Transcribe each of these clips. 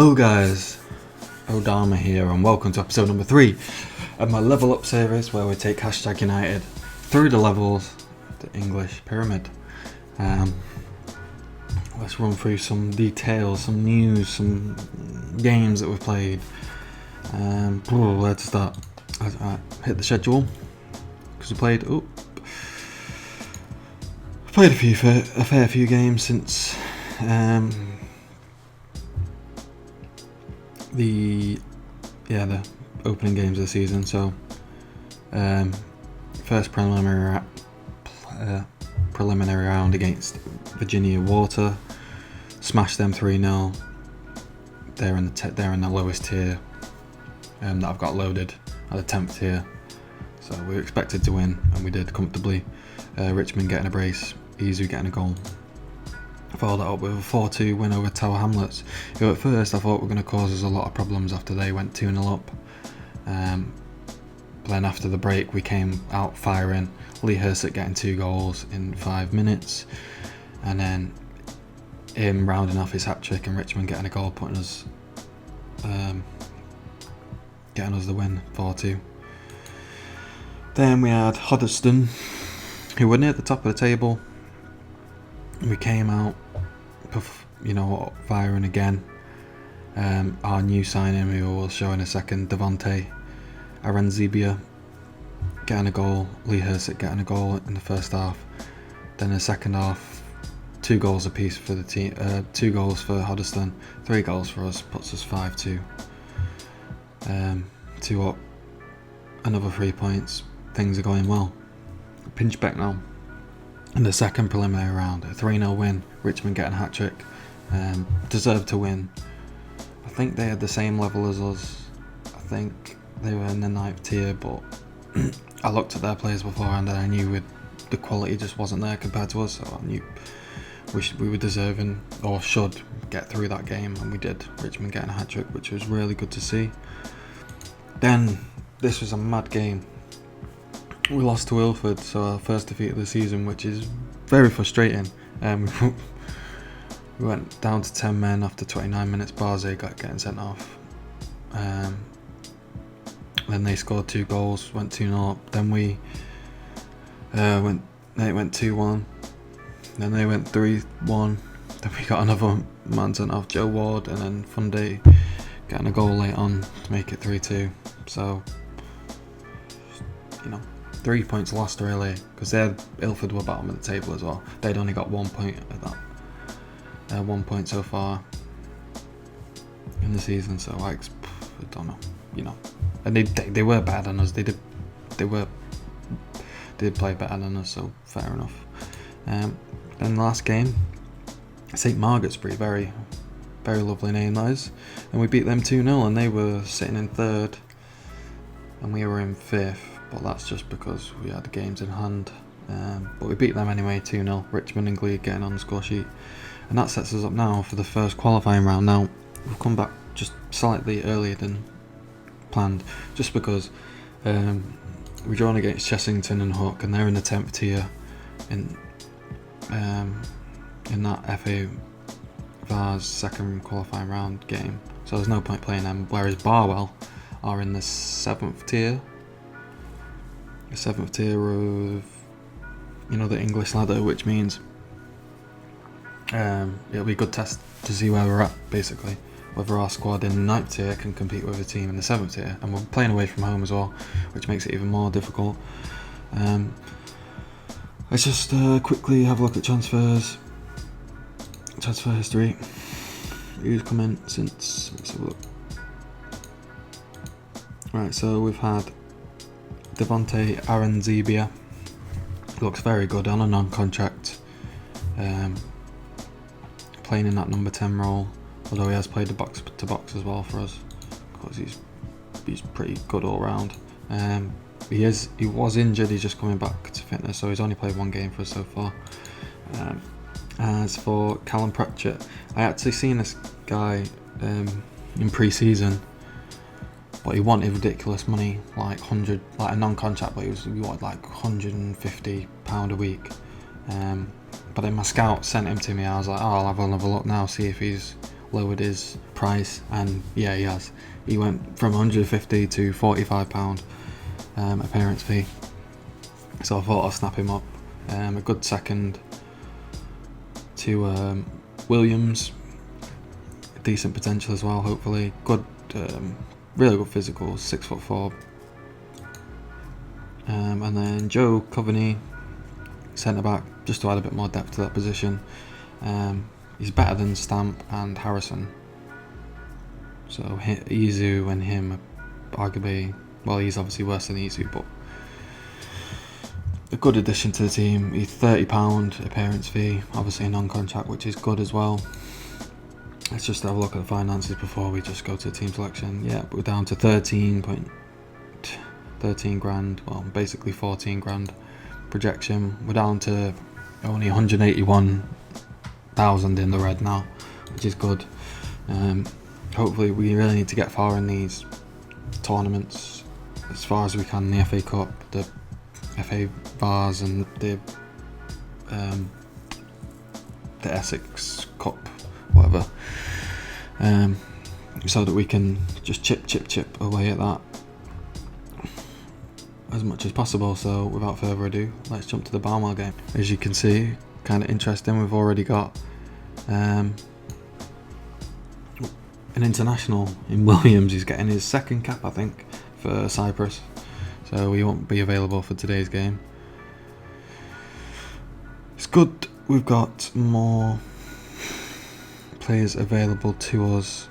Hello guys, Odharma here and welcome to episode number 3 of my Level Up series where we take Hashtag United through the levels, the English pyramid. Let's run through some details, some news, some games that we've played. Let's start. Hit the schedule because we played a fair few games since the opening games of the season. So first preliminary round against Virginia Water, smashed them 3-0. They're in the lowest tier that I've got loaded at the 10th tier, so we were expected to win and we did comfortably. Richmond getting a brace, Izu getting a goal. Followed that up with a 4-2 win over Tower Hamlets, who at first I thought were going to cause us a lot of problems after they went 2-0 up. But then after the break we came out firing, Lee Hersett getting 2 goals in 5 minutes, and then him rounding off his hat-trick and Richmond getting a goal, getting us the win, 4-2. Then we had Hoddesdon, who were near the top of the table. We came out, firing again. Our new signing, who we'll show in a second, Devonte Aranzibia, getting a goal. Lee Hersett getting a goal in the first half. Then in the second half, 2 goals apiece for the team. 2 goals for Hoddesdon, 3 goals for us, puts us 5-2. 2 up, another 3 points. Things are going well. Pinch back now. In the second preliminary round, a 3-0 win, Richmond getting a hat-trick, deserved to win. I think they had the same level as us. I think they were in the 9th tier, but I looked at their players beforehand and I knew the quality just wasn't there compared to us, so I knew we were deserving, or should, get through that game, and we did. Richmond getting a hat-trick, which was really good to see. Then, this was a mad game. We lost to Ilford, so our first defeat of the season, which is very frustrating. We went down to 10 men after 29 minutes. Barze getting sent off. Then they scored 2 goals, went 2-0 up. Then we went 2-1. Then they went 3-1. Then we got another man sent off, Joe Ward, and then Funday getting a goal late on to make it 3-2. So, 3 points lost really, because Ilford were bottom of the table as well. They'd only got 1 point at that. 1 point so far in the season, so I don't know, and they were better than us. They did play better than us, so fair enough. Then the last game, St Margaret's, very, very lovely name that is, and we beat them 2-0, and they were sitting in 3rd, and we were in 5th. But that's just because we had games in hand. But we beat them anyway, 2-0. Richmond and Glee getting on the score sheet. And that sets us up now for the first qualifying round. Now, we've come back just slightly earlier than planned, just because we're drawn against Chessington and Hook, and they're in the 10th tier in that FA Vars second qualifying round game. So there's no point playing them, whereas Barwell are in the 7th tier. The 7th tier of, the English ladder, which means it'll be a good test to see where we're at, basically. Whether our squad in the 9th tier can compete with a team in the 7th tier. And we're playing away from home as well, which makes it even more difficult. Let's just quickly have a look at transfer history. Who's come in since? Let's have a look. Right, so we've had Devonte Aranzibia, looks very good on a non-contract, playing in that number 10 role, although he has played the box to box as well for us, because he's pretty good all round. He was injured, he's just coming back to fitness, so he's only played 1 game for us so far. As for Callum Pratchett, I actually seen this guy in pre-season, but he wanted ridiculous money, like a non-contract, but he wanted like £150 a week. But then my scout sent him to me. I was like, I'll have another look now, see if he's lowered his price, and yeah, he has. He went from £150 to £45 appearance fee. So I thought I'll snap him up. A good second to Williams. Decent potential as well, hopefully. Good, really good physical, 6'4". And then Joe Coveney, centre back, just to add a bit more depth to that position. He's better than Stamp and Harrison. So Izu and him, arguably, well, he's obviously worse than Izu, but a good addition to the team. He's £30 appearance fee, obviously a non-contract, which is good as well. Let's just have a look at the finances before we just go to team selection. Yeah, we're down to 13 grand, well, basically 14 grand projection. We're down to only 181,000 in the red now, which is good. Hopefully we really need to get far in these tournaments as far as we can in the FA Cup, the FA Vars, and the Essex Cup, whatever, so that we can just chip away at that as much as possible. So without further ado, let's jump to the Barwell game. As you can see, kind of interesting, we've already got an international in Williams. He's getting his second cap, I think, for Cyprus, so he won't be available for today's game. It's good we've got more players available to us.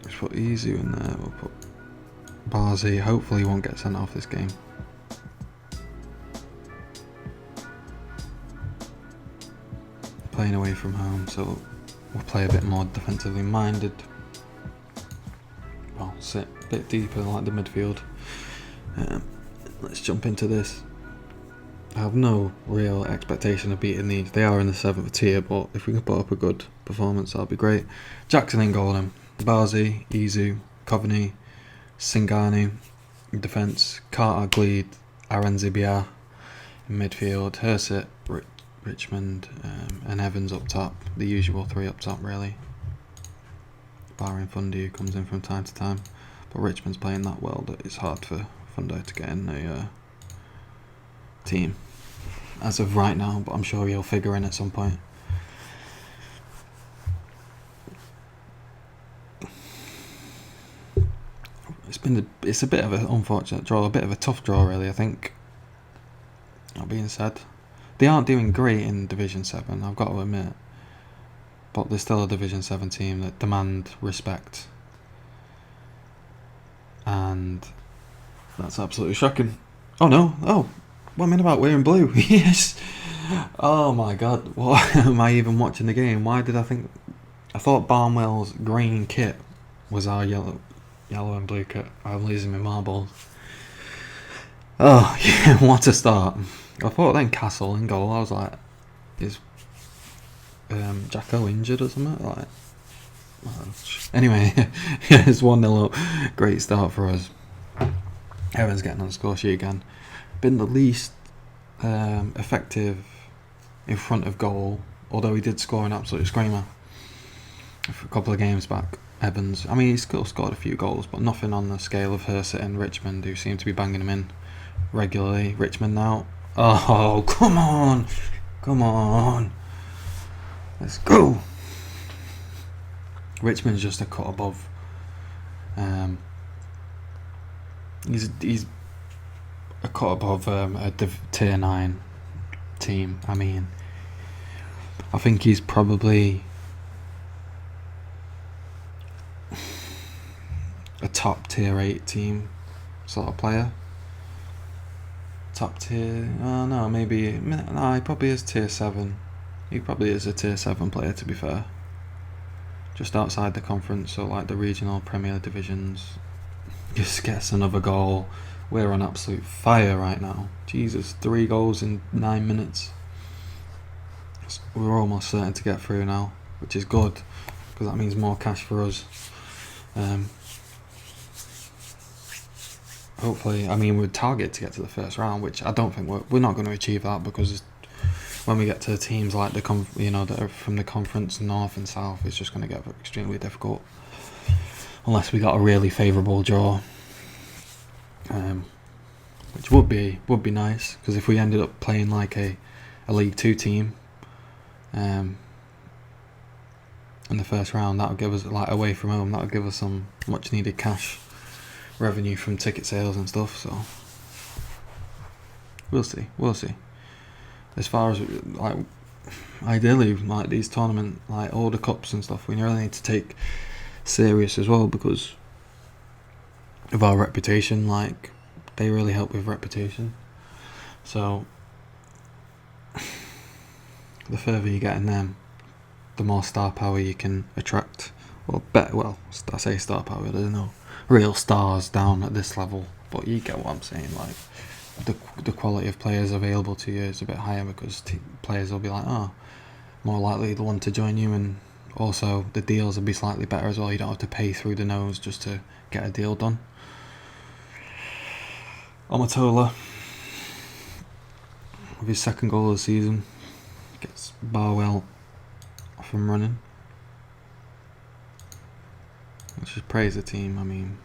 Let's put Izu in there, we'll put Barzi. Hopefully he won't get sent off this game. Playing away from home, so we'll play a bit more defensively minded. Well, sit a bit deeper like the midfield. Let's jump into this. I have no real expectation of beating these. They are in the 7th tier, but if we can put up a good performance, that'll be great. Jackson in goal then. Barzi, Izu, Coveney, Singani in defence, Carter, Gleed, Arenzibia in midfield, Herset, Richmond, and Evans up top. The usual three up top, really. Barring Fundy, who comes in from time to time. But Richmond's playing that well that it's hard for Fundy to get in a team as of right now, but I'm sure he'll figure in at some point. It's a bit of an unfortunate draw, a bit of a tough draw really, I think. That being said, they aren't doing great in Division 7, I've got to admit, but they're still a Division 7 team that demand respect, and that's absolutely shocking. Oh no, oh, what I mean about wearing blue? Yes. Oh my god, what am I even watching the game? Why did I think... I thought Barwell's green kit was our yellow and blue kit. I'm losing my marbles. Oh yeah, what a start. I thought then Castle in goal, I was like, is Jacko injured or something? Like, anyway, yeah, it's 1-0 up. Great start for us. Evans getting on the score sheet again. Been the least effective in front of goal, although he did score an absolute screamer a couple of games back. Evans, I mean, he's still scored a few goals, but nothing on the scale of Herset and Richmond, who seem to be banging him in regularly. Richmond now. Oh, come on, let's go. Richmond's just a cut above. He's a cut above a tier 9 team. I mean, I think he's probably a top tier 8 team sort of player. Top tier, no, maybe, no, he probably is tier 7. He probably is a tier 7 player, to be fair. Just outside the conference, so like the regional Premier divisions. Just gets another goal. We're on absolute fire right now. Jesus, 3 goals in 9 minutes. We're almost certain to get through now, which is good, because that means more cash for us. Hopefully, I mean, we'd target to get to the first round, which I don't think we're not going to achieve that, because when we get to teams like that are from the conference north and south, it's just going to get extremely difficult unless we got a really favourable draw, which would be nice, because if we ended up playing like a League 2 team in the first round, that would give us, like, away from home, that would give us some much needed cash revenue from ticket sales and stuff. So we'll see. As far as, like, ideally, like, these tournament, like order cups and stuff, we really need to take serious as well, because of our reputation. Like, they really help with reputation. So the further you get in them, the more star power you can attract. I say star power, there's no real stars down at this level, but you get what I'm saying. Like, the quality of players available to you is a bit higher, because players will be like, more likely the one to join you, and also the deals will be slightly better as well. You don't have to pay through the nose just to get a deal done. Omatola, with his second goal of the season, gets Barwell off and running. Let's just praise the team. I mean,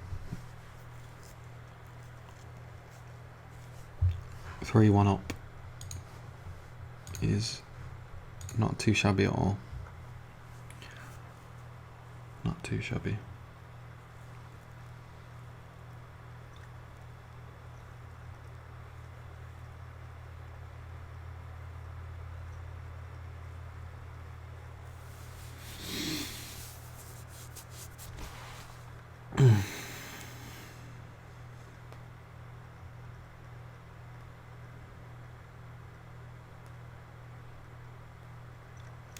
3-1 up is not too shabby at all. Not too shabby.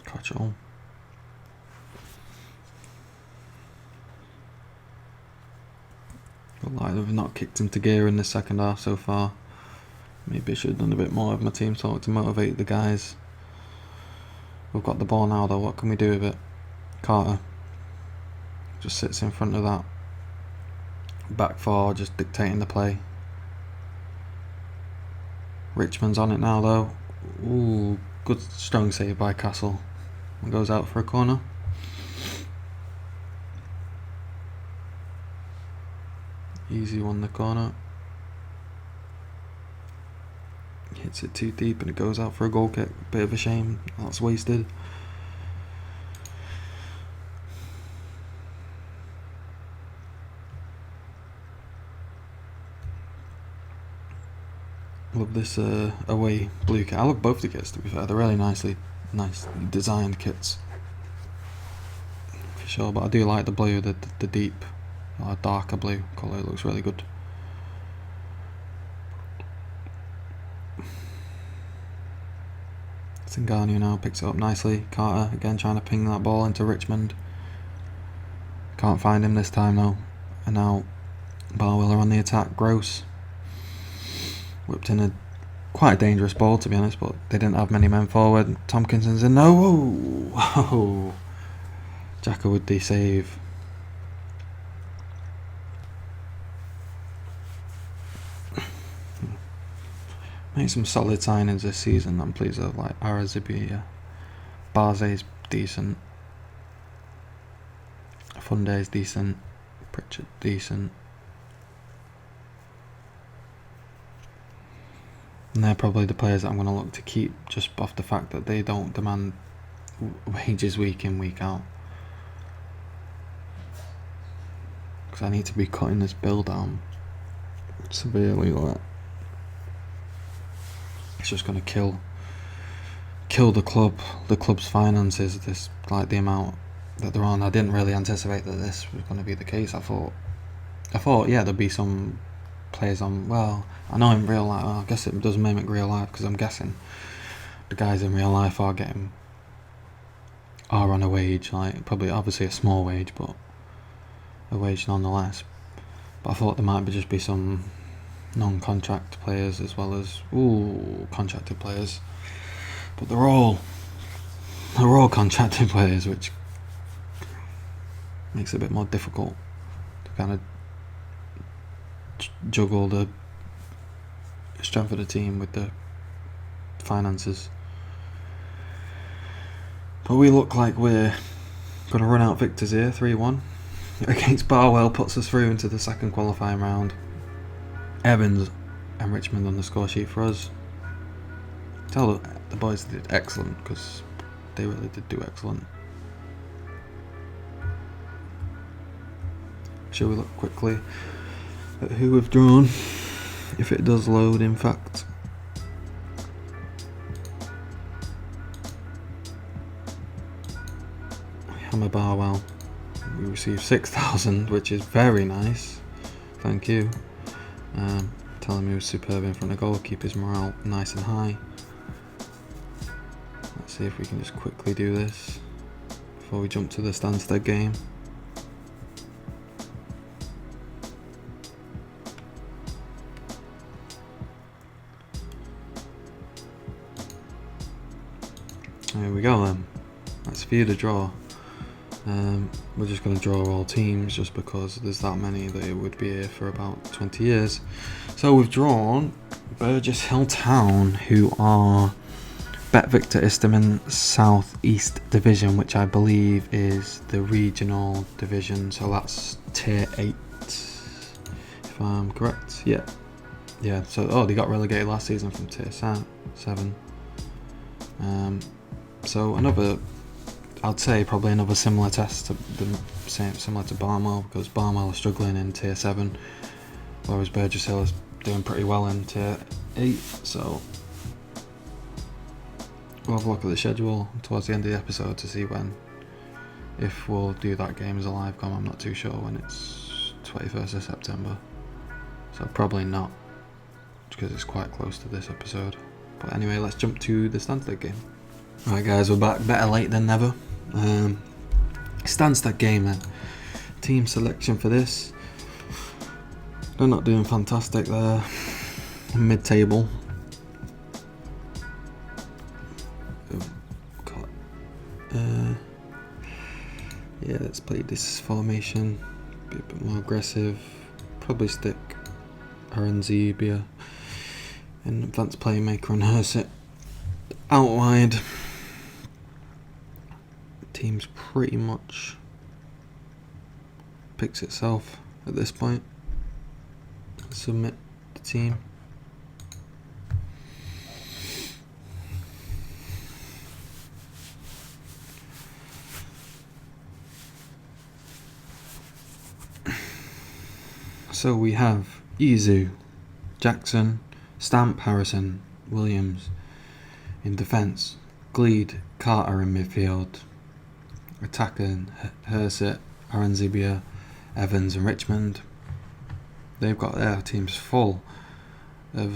Catch it all. But like, they've not kicked into gear in the second half so far. Maybe I should have done a bit more of my team talk to motivate the guys. We've got the ball now though, what can we do with it? Carter just sits in front of that back four, just dictating the play. Richmond's on it now though. Ooh, good strong save by Castle. And goes out for a corner. Easy one, the corner. Hits it too deep and it goes out for a goal kick. Bit of a shame, that's wasted. Love this away blue kit. I love both the kits, to be fair. They're really nice designed kits, for sure. But I do like the blue, the deep, darker blue colour. It looks really good. Zingano now picks it up nicely. Carter again trying to ping that ball into Richmond. Can't find him this time though. And now Barwell are on the attack. Gross whipped in quite a dangerous ball, to be honest, but they didn't have many men forward. Tompkinson's in. No! Whoa! Jacko with the save. Made some solid signings this season. I'm pleased with, like Arazibi, Barze's decent, Funde's decent, Pritchard decent. And they're probably the players that I'm going to look to keep, just off the fact that they don't demand wages week in, week out. Because I need to be cutting this bill down severely. Like, it's just going to kill the club's finances. This, like, the amount that they're on. I didn't really anticipate that this was going to be the case. I thought yeah, there'd be some players on. Well, I know in real life, I guess it does mimic real life, because I'm guessing the guys in real life are on a wage, like probably obviously a small wage, but a wage nonetheless. But I thought there might just be some non-contract players as well as contracted players, but they're all contracted players, which makes it a bit more difficult to kind of juggle the strength of the team with the finances. But we look like we're going to run out victors here, 3-1. Against Barwell puts us through into the second qualifying round. Evans and Richmond on the score sheet for us. Tell the boys did excellent, because they really did do excellent. Shall we look quickly at who we've drawn, if it does load in fact. Hammer Barwell, we received 6,000, which is very nice, thank you. Telling me he was superb in front of goal, keep his morale nice and high. Let's see if we can just quickly do this before we jump to the Stansted game. There we go then, let's view the draw. We're just going to draw all teams just because there's that many that it would be here for about 20 years. So we've drawn Burgess Hill Town, who are Bet Victor Isterman South East Division, which I believe is the regional division, so that's tier 8 if I'm correct. Yeah, so they got relegated last season from tier 7. So another, I'd say probably another similar test to similar to Barwell, because Barwell are struggling in tier 7, whereas Burgess Hill is doing pretty well in tier 8. So we'll have a look at the schedule towards the end of the episode to see if we'll do that game as a live com. I'm not too sure when it's 21st of September, so probably not, because it's quite close to this episode. But anyway, let's jump to the Stansted game. Right guys, we're back, better late than never. Stansted game then. Team selection for this. They're not doing fantastic there. Mid-table. Yeah, let's play this formation. Be a bit more aggressive. Probably stick Aranzibia in advanced playmaker and Herset out wide. Team's pretty much picks itself at this point. Submit the team. So we have Izu, Jackson, Stamp, Harrison, Williams in defence, Gleed, Carter in midfield, attacking Herset, Aranzibia, Evans and Richmond. They've got their teams full of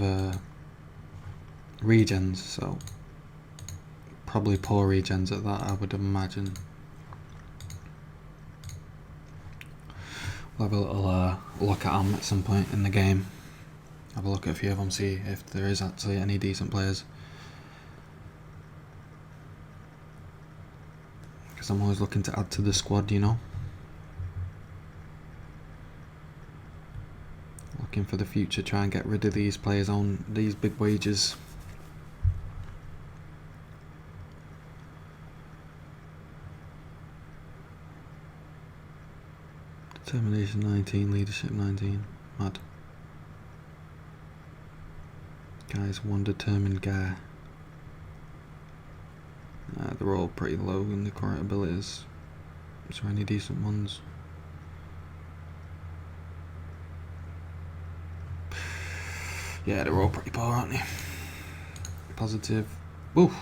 regens, so probably poor regens at that, I would imagine. We'll have a little look at them at some point in the game. Have a look at a few of them, see if there is actually any decent players. Because I'm always looking to add to the squad, you know. Looking for the future, try and get rid of these players on these big wages. Determination 19, leadership 19. Mad. Guys, one determined guy. They're all pretty low in the current abilities. Is there any decent ones? Yeah, they're all pretty poor, aren't they? Positive. Oof,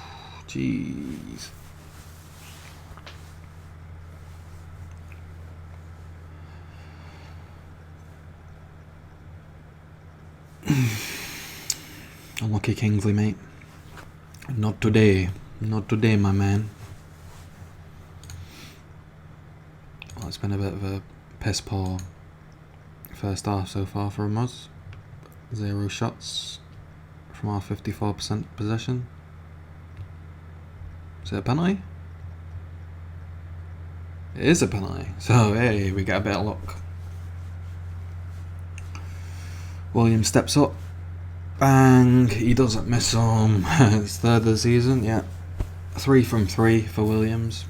jeez. Unlucky Kingsley, mate. Not today. Not today, my man. Well, it's been a bit of a piss poor first half so far from us. 0 shots from our 54% possession. Is it a penalty? It is a penalty. So, hey, we get a bit of luck. Williams steps up. Bang! He doesn't miss him. It's third of the season, yeah. 3 from 3 for Williams.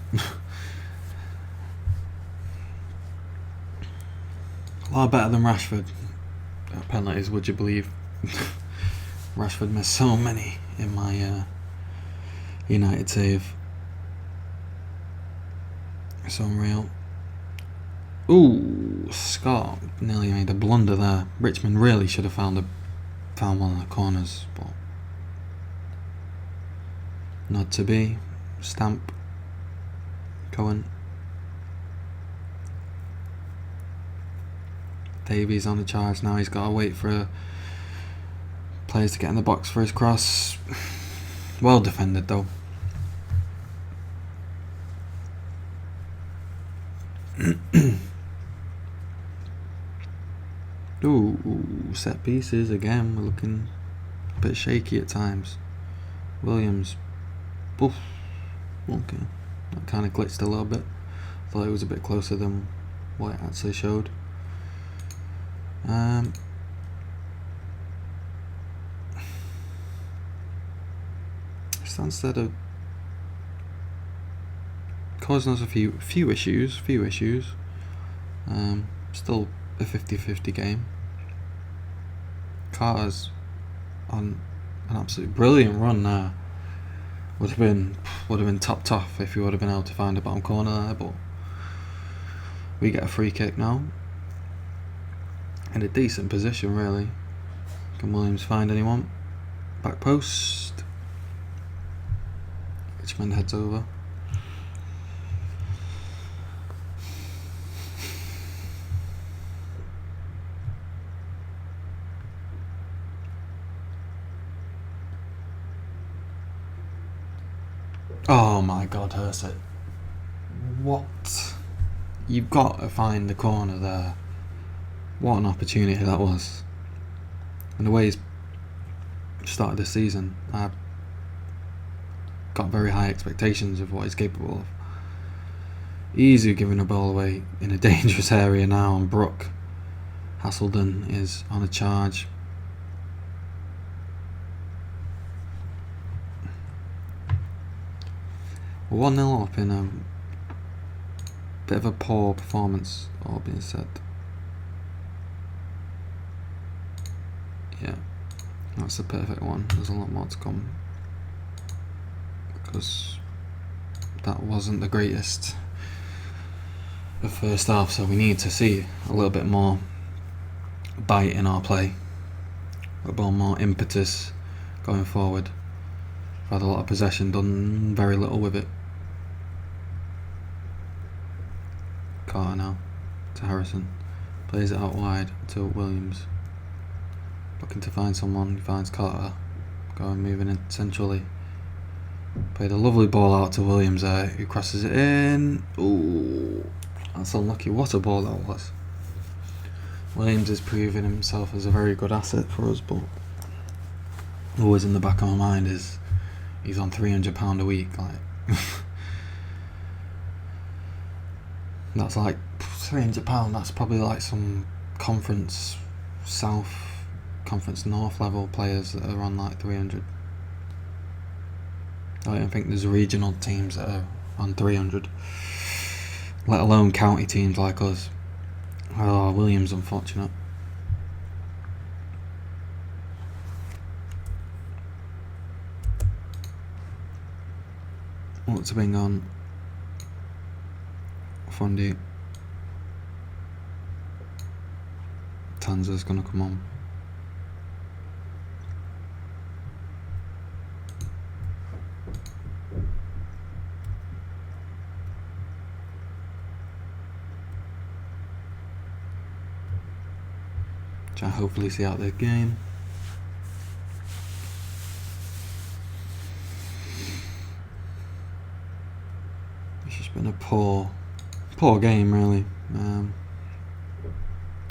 A lot better than Rashford. Penalties, would you believe? Rashford missed so many in my United save. It's unreal. Ooh, Scott nearly made a blunder there. Richmond really should have found one of the corners, but not to be. Stamp. Cohen. Davies on the charge now. He's got to wait for players to get in the box for his cross. Well defended though. Ooh, set pieces again. We're looking a bit shaky at times. Williams. Oof. Okay. That kind of glitched a little bit. Thought it was a bit closer than what it actually showed. Instead of causing us a few issues. Still a 50-50 game. Carter's on an absolute brilliant run there. Would have been topped off if he would have been able to find a bottom corner there, but we get a free kick now. In a decent position really. Can Williams find anyone? Back post. Richmond heads over. Oh my god, Hurst. What? You've got to find the corner there. What an opportunity that was. And the way he's started the season, I've got very high expectations of what he's capable of. Easy giving a ball away in a dangerous area now, and Brooke Haselden is on a charge. We're 1-0 up in a bit of a poor performance, all being said. Yeah, that's the perfect one. There's a lot more to come, because that wasn't the greatest of first half, so we need to see a little bit more bite in our play, a bit more impetus going forward. We've had a lot of possession, done very little with it. Carter now to Harrison, plays it out wide to Williams, looking to find someone. He finds Carter, going moving in centrally. Played a lovely ball out to Williams there, who crosses it in. Ooh, that's unlucky. What a ball that was. Williams is proving himself as a very good asset for us, but always in the back of my mind is he's on £300 a week. Like that's like £300. That's probably like some Conference South, Conference North level players that are on like 300. I don't think there's regional teams that are on 300, let alone county teams like us. Oh, Williams, unfortunate. What's been on? Fundy. Tanza's gonna come on. Try and hopefully see out the game. It's just been a poor game really.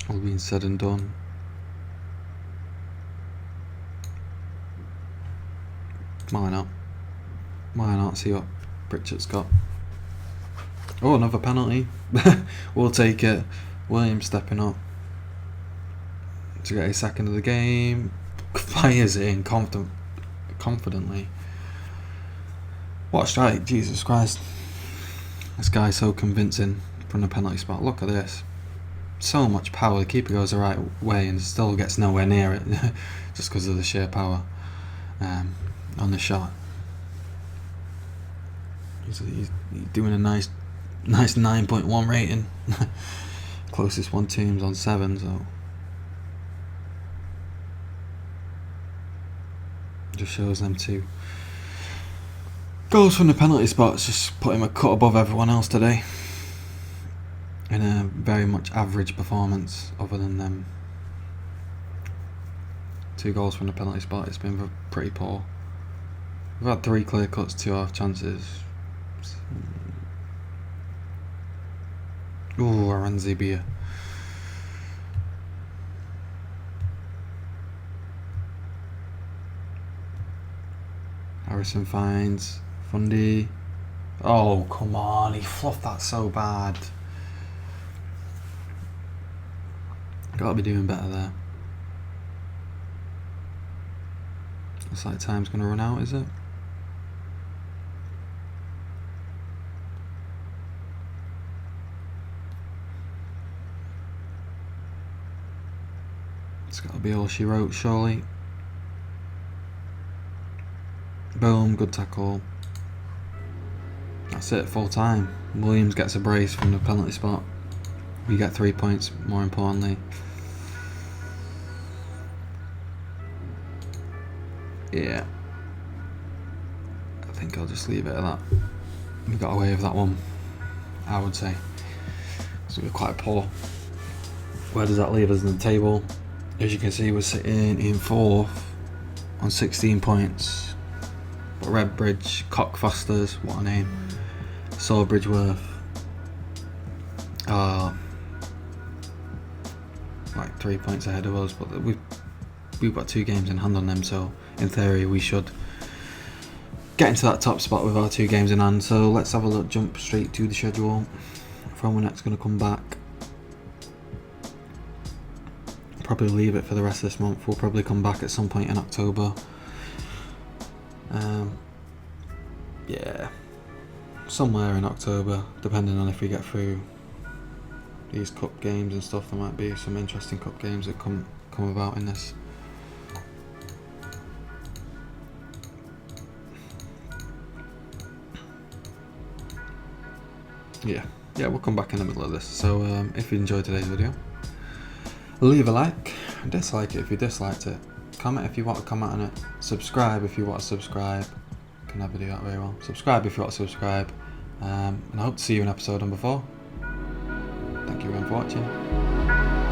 All being said and done. Why not see what Pritchard's got. Oh, another penalty. We'll take it. Williams stepping up to get a second of the game. Fires it in confidently. What a strike, Jesus Christ. This guy's so convincing from the penalty spot. Look at this. So much power. The keeper goes the right way and still gets nowhere near it just because of the sheer power on the shot. He's doing a nice 9.1 rating. Closest one team's on 7, so just shows them 2 goals from the penalty spots. Just put him a cut above everyone else today in a very much average performance. Other than them 2 goals from the penalty spot, it's been pretty poor. We've had 3 clear cuts, 2 half chances. Ooh, Aranzi beer. Harrison finds Fundy. Oh, come on, he fluffed that so bad. Gotta be doing better there. Looks like time's gonna run out, is it? It's gotta be all she wrote, surely. Boom, good tackle. That's it, full time. Williams gets a brace from the penalty spot. We get 3 points, more importantly. Yeah. I think I'll just leave it at that. We got away with that one, I would say. So we're quite poor. Where does that leave us in the table? As you can see, we're sitting in 4th on 16 points. But Redbridge, Cockfosters, what a name. Sawbridgeworth are like 3 points ahead of us, but we've got 2 games in hand on them, so in theory we should get into that top spot with our 2 games in hand. So let's have a look, jump straight to the schedule. From when next going to come back. Probably leave it for the rest of this month. We'll probably come back at some point in October. Yeah, somewhere in October, depending on if we get through these cup games and stuff. There might be some interesting cup games that come about in this. Yeah, we'll come back in the middle of this. So if you enjoyed today's video, leave a like, dislike it if you disliked it, comment if you want to comment on it, subscribe if you want to subscribe. Can never do that very well. Subscribe if you want to subscribe, and I hope to see you in episode number 4. Thank you everyone for watching.